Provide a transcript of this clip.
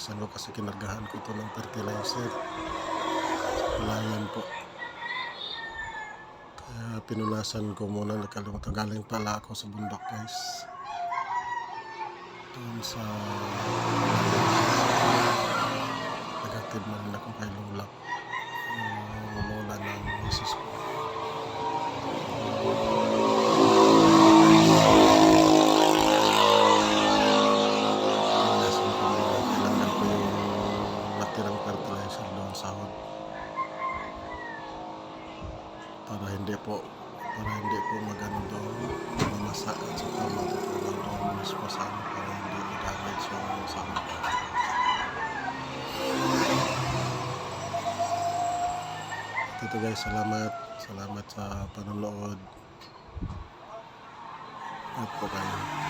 pinunasan ko kasi kinargahan ko ito ng fertilizer. Palayan po. Kaya pinunasan ko muna, nakalimutan. Galing pala ako sa bundok guys. Doon sa nagatid na rin ako kay Lulak. Lola ng misis ko. Pinunasan ko muna. Kailangan ko yung natirang fertilizer doon sa hod. Para hindi po magano doon mamasa at saka matutunan doon mismo sa ano para hindi ma-damage yung sahod. Ito guys, salamat sa panonood at po kayo.